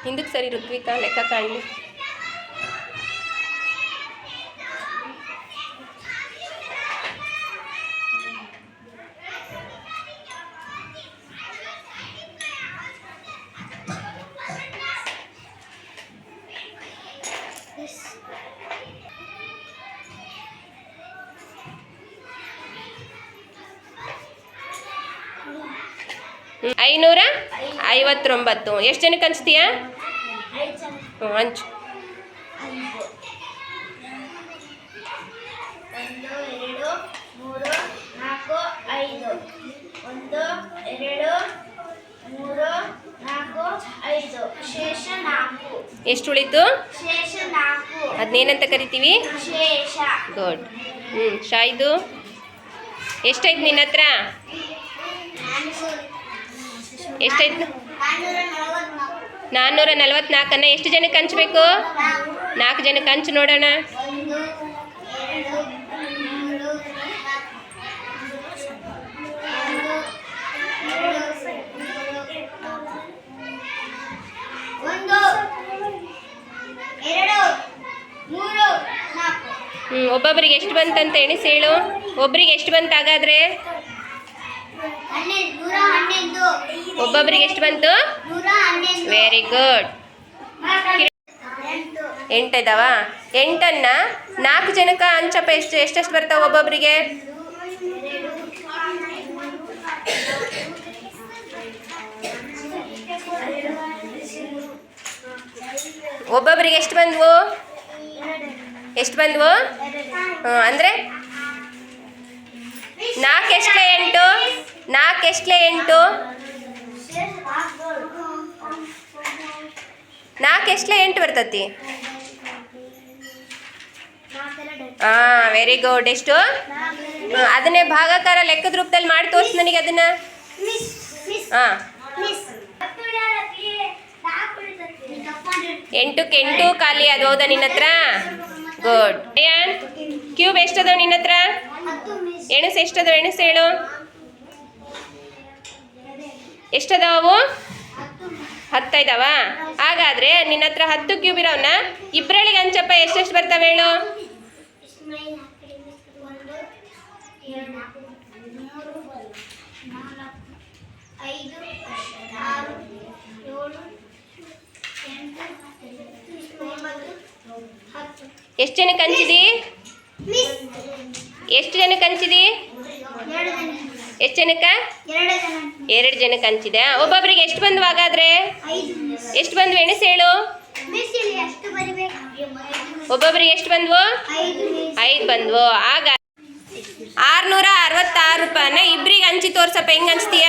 ಹಿಂದಕ್ಕೆ ಸರಿ ಋತ್ವಿಕಾ ಲೆಕ್ಕ ಕಾಣಲಿ. ಐನೂರ 59. ಎಷ್ಟು ಜನಕ್ಕೆ ಹಂಚ್ತೀಯ? ಹಂಚು. 1 2 3 4 5 ಶೇಷ 4. ಎಷ್ಟು ಉಳಿತು? ಶೇಷ 4. ಅದನ್ನೇನಂತ ಕರಿತೀವಿ? ಶೇಷ. ಗುಡ್. ಶಾಯ್ದು ಎಷ್ಟಾಯ್ತು ನಿನ್ನ ಹತ್ರ? ಎಷ್ಟಾಯ್ತು? 444. ಎಷ್ಟು ಜನಕ್ಕೆ ಹಂಚ್ಬೇಕು? 4 ಜನಕ್ಕೆ ಹಂಚು ನೋಡೋಣ. 1 2 3 4. ಒಬ್ಬೊಬ್ಬರಿಗೆ ಎಷ್ಟು ಬಂತಂತ ಎಣಿಸಿ ಹೇಳು. ಒಬ್ಬರಿಗೆ ಎಷ್ಟು ಬಂತು ಹಾಗಾದ್ರೆ? ಒಬ್ಬೊಬ್ಬರಿಗೆ ಎಷ್ಟು ಬಂತು? Very good. 8 ಇದಾವ. 8ಅನ್ನ 4 ಜನಕ್ಕೆ ಹಂಚಪ್ಪ. ಎಷ್ಟೆಷ್ಟು ಬರ್ತಾವೆ ಒಬ್ಬೊಬ್ಬರಿಗೆ? ಒಬ್ಬೊಬ್ಬರಿಗೆ ಎಷ್ಟು ಬಂದ್ವು? ಎಷ್ಟು ಬಂದ್ವು? ಅಂದರೆ 4 ಎಷ್ಟಲೇ 8? 4 ಎಷ್ಟಲೇ 8? 4 ಎಷ್ಟಲೇ 8 ಬರ್ತತಿ? Very good. ಎಷ್ಟು? ಅದನ್ನೇ ಭಾಗಾಕಾರ ಲೆಕ್ಕದ ರೂಪದಲ್ಲಿ ಮಾಡಿ ತೋರಿಸಿ ನನಗೆ ಅದನ್ನು. ಹಾಂ, 8ಕ್ಕೆ 8 ಖಾಲಿ. ಅದು ಹೌದಾ ನಿನ್ನ ಹತ್ರ? ಗುಡ್. ಕ್ಯೂಬ್ ಎಷ್ಟದಾವ ನಿನ್ನ ಹತ್ರ? ಎಣಸು ಎಷ್ಟದಾವ? ಎಣಸು ಹೇಳು. ಎಷ್ಟದಾವು? 10 ಇದಾವ. ಹಾಗಾದರೆ ನಿನ್ನ ಹತ್ರ 10 ಕ್ಯೂಬ್ ಇರೋವನ್ನ ಇಬ್ಬರಳಿಗೆ ಹಂಚಪ್ಪ. ಎಷ್ಟೆಷ್ಟು ಬರ್ತವೆ ಹೇಳು? 10. ಎಷ್ಟು ಜನಕ್ಕೆ ಹಂಚಿದಿ? ಎಷ್ಟು ಜನಕ್ಕೆ ಹಂಚಿದಿ? ಎಷ್ಟು ಜನಕ್ಕೆ? 2 ಜನಕ್ಕೆ ಹಂಚಿದೆ. ಒಬ್ಬೊಬ್ಬರಿಗೆ ಎಷ್ಟು ಬಂದ್ವು ಹಾಗಾದ್ರೆ? ಎಷ್ಟು ಬಂದ್ವು ಎಣಿಸಿ ಹೇಳು. ಒಬ್ಬೊಬ್ಬರಿಗೆ ಎಷ್ಟು ಬಂದ್ವು? 5 ಬಂದ್ವು. ಆಗ 666 ರೂಪಾಯಿನ ಇಬ್ಬರಿಗೆ ಹಂಚಿ ತೋರ್ಸಪ್ಪ. ಹೆಂಗೆ ಹಂಚ್ತೀಯ?